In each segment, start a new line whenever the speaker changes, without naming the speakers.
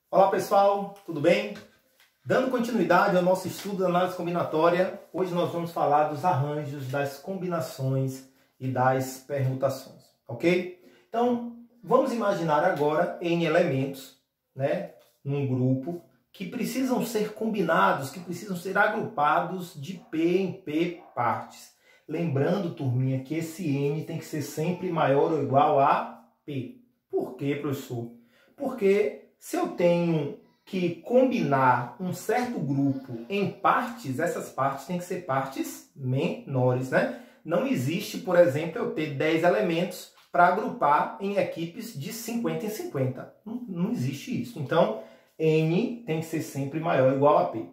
Olá pessoal, tudo bem? Dando continuidade ao nosso estudo da análise combinatória, hoje nós vamos falar dos arranjos, das combinações e das permutações, ok? Então, vamos imaginar agora N elementos, né, num grupo, que precisam ser combinados, que precisam ser agrupados de P em P partes. Lembrando, turminha, que esse N tem que ser sempre maior ou igual a P. Por quê, professor? Porque se eu tenho que combinar um certo grupo em partes, essas partes têm que ser partes menores, né? Não existe, por exemplo, eu ter 10 elementos para agrupar em equipes de 50 em 50. Não existe isso. Então, N tem que ser sempre maior ou igual a P.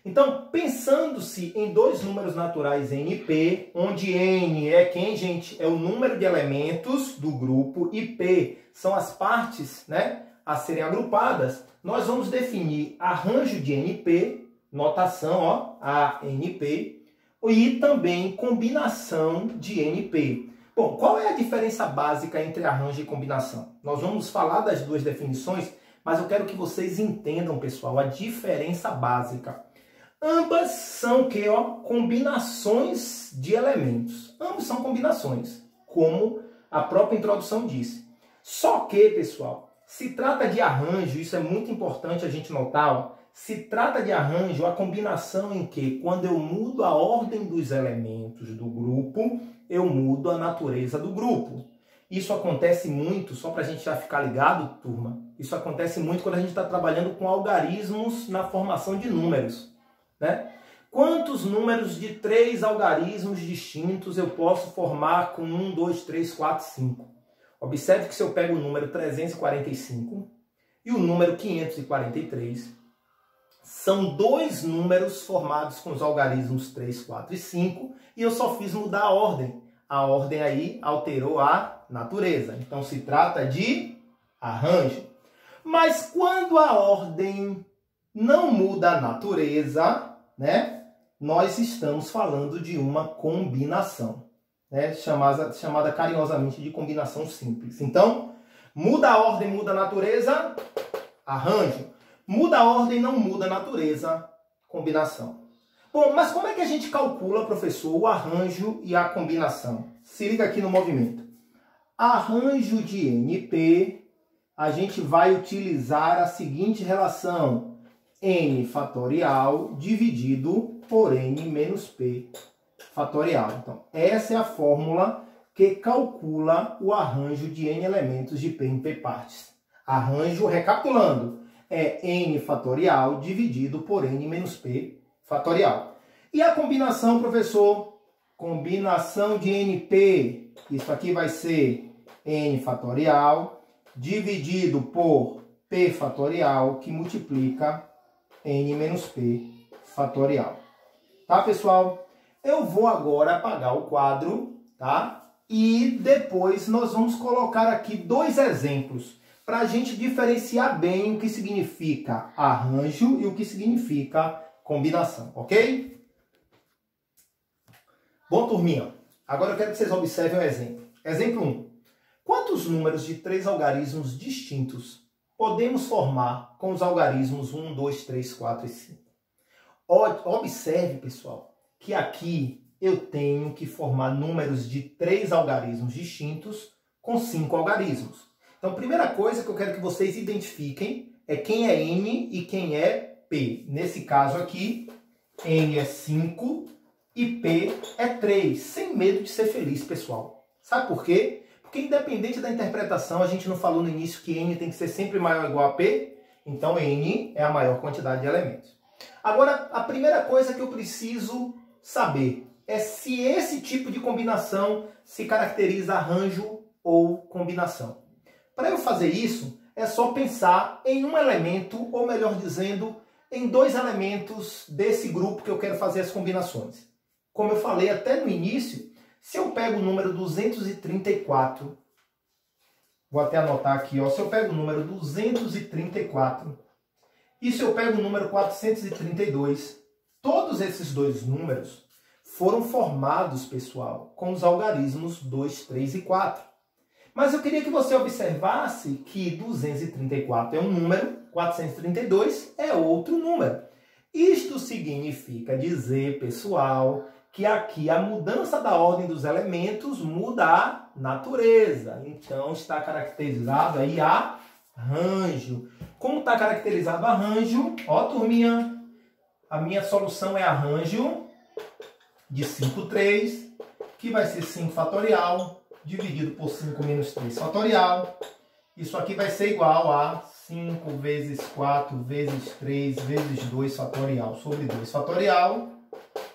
Então, pensando-se em dois números naturais N e P, onde N é quem, gente? É o número de elementos do grupo e P são as partes, né, a serem agrupadas, nós vamos definir arranjo de NP, notação, ó, ANP, e também combinação de NP. Bom, qual é a diferença básica entre arranjo e combinação? Nós vamos falar das duas definições, mas eu quero que vocês entendam, pessoal, a diferença básica. Ambas são o quê, ó? Combinações de elementos. Ambos são combinações, como a própria introdução disse. Só que, pessoal, se trata de arranjo, isso é muito importante a gente notar, ó, se trata de arranjo, a combinação em que, quando eu mudo a ordem dos elementos do grupo, eu mudo a natureza do grupo. Isso acontece muito, só para a gente já ficar ligado, turma, isso acontece muito quando a gente está trabalhando com algarismos na formação de números, né? Quantos números de 3 algarismos distintos eu posso formar com 1, 2, 3, 4, 5? Observe que se eu pego o número 345 e o número 543, são dois números formados com os algarismos 3, 4 e 5, e eu só fiz mudar a ordem. A ordem aí alterou a natureza. Então se trata de arranjo. Mas quando a ordem não muda a natureza, né, nós estamos falando de uma combinação, né, chamada carinhosamente de combinação simples. Então, muda a ordem, muda a natureza, arranjo. Muda a ordem, não muda a natureza, combinação. Bom, mas como é que a gente calcula, professor, o arranjo e a combinação? Se liga aqui no movimento. Arranjo de NP, a gente vai utilizar a seguinte relação: N fatorial dividido por N menos P fatorial. Então, essa é a fórmula que calcula o arranjo de N elementos de P em P partes. Arranjo, recapitulando, é N fatorial dividido por N menos P fatorial. E a combinação, professor? Combinação de NP. Isso aqui vai ser N fatorial dividido por P fatorial, que multiplica N menos P fatorial. Tá, pessoal? Eu vou agora apagar o quadro, tá? E depois nós vamos colocar aqui dois exemplos para a gente diferenciar bem o que significa arranjo e o que significa combinação, ok? Bom, turminha, agora eu quero que vocês observem o exemplo. Exemplo 1. Quantos números de 3 algarismos distintos podemos formar com os algarismos 1, 2, 3, 4 e 5? Observe, pessoal, que aqui eu tenho que formar números de 3 algarismos distintos com 5 algarismos. Então, a primeira coisa que eu quero que vocês identifiquem é quem é N e quem é P. Nesse caso aqui, N é 5 e P é 3. Sem medo de ser feliz, pessoal. Sabe por quê? Porque independente da interpretação, a gente não falou no início que N tem que ser sempre maior ou igual a P? Então, N é a maior quantidade de elementos. Agora, a primeira coisa que eu preciso saber é se esse tipo de combinação se caracteriza arranjo ou combinação. Para eu fazer isso, é só pensar em um elemento, ou melhor dizendo, em dois elementos desse grupo que eu quero fazer as combinações. Como eu falei até no início, se eu pego o número 234, vou até anotar aqui, ó, se eu pego o número 234 e se eu pego o número 432, todos esses dois números foram formados, pessoal, com os algarismos 2, 3 e 4. Mas eu queria que você observasse que 234 é um número 432 é outro número. Isto significa dizer, pessoal, que aqui a mudança da ordem dos elementos muda a natureza. Então, está caracterizado aí arranjo. Como está caracterizado arranjo? Ó, turminha, a minha solução é arranjo de 5, 3, que vai ser 5 fatorial, dividido por 5 menos 3 fatorial. Isso aqui vai ser igual a 5 vezes 4 vezes 3 vezes 2 fatorial sobre 2 fatorial.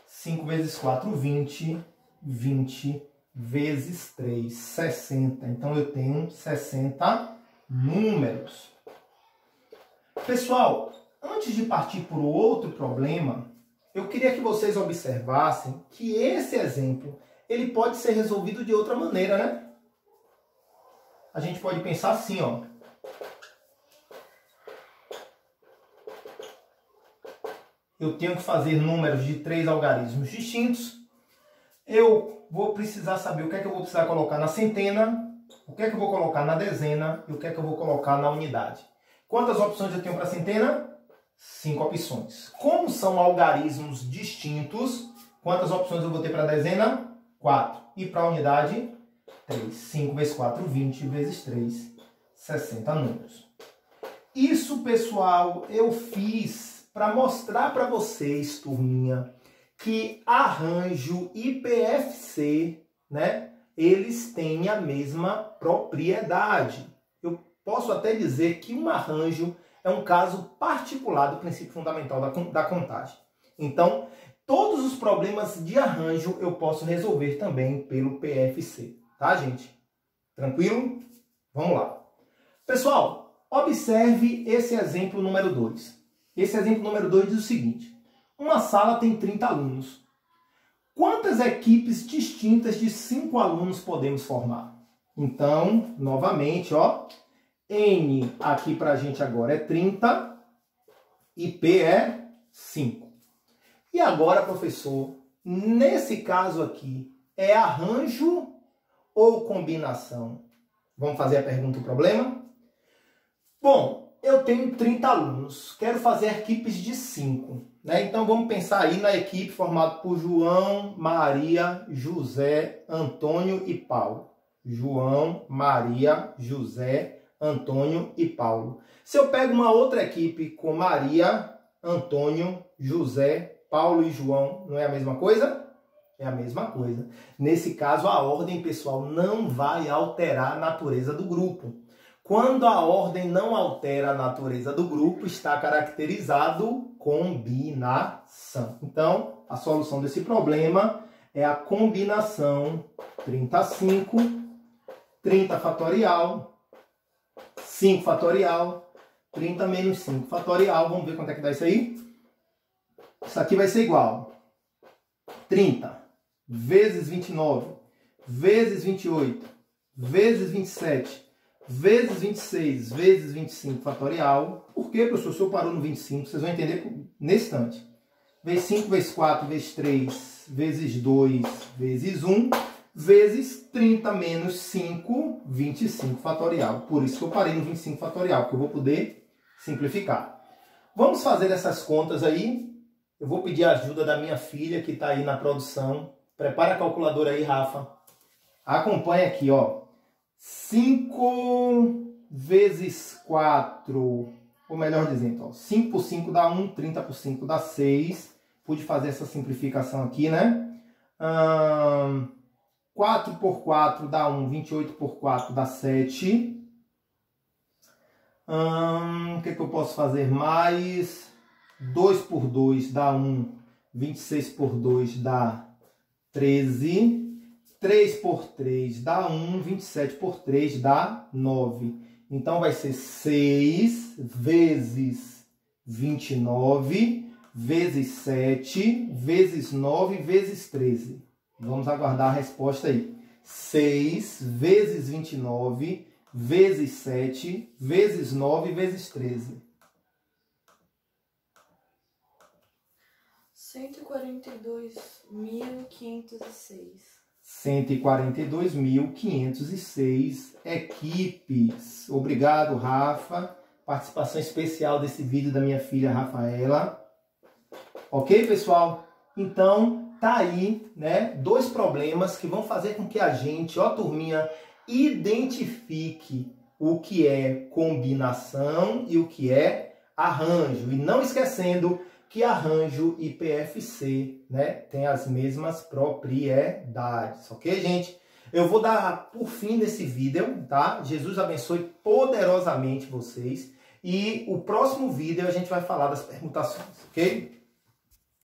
5 vezes 4, 20. 20 vezes 3, 60. Então, eu tenho 60 números. Pessoal, antes de partir para o outro problema, eu queria que vocês observassem que esse exemplo ele pode ser resolvido de outra maneira, né? A gente pode pensar assim, ó. Eu tenho que fazer números de 3 algarismos distintos. Eu vou precisar saber o que é que eu vou precisar colocar na centena, o que é que eu vou colocar na dezena e o que é que eu vou colocar na unidade. Quantas opções eu tenho para a centena? 5 opções. Como são algarismos distintos, quantas opções eu vou ter para a dezena? 4. E para a unidade? 3. 5 vezes 4, 20 vezes 3, 60 números. Isso, pessoal, eu fiz para mostrar para vocês, turminha, que arranjo e PFC, né, eles têm a mesma propriedade. Eu posso até dizer que um arranjo é um caso particular do princípio fundamental da contagem. Então, todos os problemas de arranjo eu posso resolver também pelo PFC. Tá, gente? Tranquilo? Vamos lá. Pessoal, observe esse exemplo número 2. Esse exemplo número 2 diz o seguinte. Uma sala tem 30 alunos. Quantas equipes distintas de 5 alunos podemos formar? Então, novamente, ó, N aqui para a gente agora é 30 e P é 5. E agora, professor, nesse caso aqui, é arranjo ou combinação? Vamos fazer a pergunta e o problema? Bom, eu tenho 30 alunos, quero fazer equipes de 5. Né? Então vamos pensar aí na equipe formada por João, Maria, José, Antônio e Paulo. João, Maria, José, Antônio e Paulo. Se eu pego uma outra equipe com Maria, Antônio, José, Paulo e João, não é a mesma coisa? É a mesma coisa. Nesse caso, a ordem, pessoal, não vai alterar a natureza do grupo. Quando a ordem não altera a natureza do grupo, está caracterizado combinação. Então, a solução desse problema é a combinação 35, 30 fatorial, 5 fatorial, 30 menos 5 fatorial. Vamos ver quanto é que dá isso aí? Isso aqui vai ser igual 30 vezes 29, vezes 28, vezes 27, vezes 26, vezes 25 fatorial. Por quê, professor? O senhor parou no 25, vocês vão entender nesse instante. Vezes 5, vezes 4, vezes 3, vezes 2, vezes 1, vezes 30 menos 5, 25 fatorial. Por isso que eu parei no 25 fatorial, porque eu vou poder simplificar. Vamos fazer essas contas aí. Eu vou pedir a ajuda da minha filha, que está aí na produção. Prepara a calculadora aí, Rafa. Acompanha aqui, ó. 5 vezes 4, ou melhor dizendo, ó, 5 por 5 dá 1, 30 por 5 dá 6. Pude fazer essa simplificação aqui, né? 4 por 4 dá 1, 28 por 4 dá 7. O que eu posso fazer mais? 2 por 2 dá 1, 26 por 2 dá 13. 3 por 3 dá 1, 27 por 3 dá 9. Então, vai ser 6 vezes 29, vezes 7, vezes 9, vezes 13. Vamos aguardar a resposta aí. 6 vezes 29, vezes 7, vezes 9, vezes 13.
142.506.
142.506 equipes. Obrigado, Rafa. participação especial desse vídeo da minha filha Rafaela. Ok, pessoal? Então, tá aí, né, dois problemas que vão fazer com que a gente, ó turminha, identifique o que é combinação e o que é arranjo. E não esquecendo que arranjo e PFC, né, tem as mesmas propriedades, ok, gente? Eu vou dar por fim desse vídeo, tá? Jesus abençoe poderosamente vocês. E o próximo vídeo a gente vai falar das permutações, ok?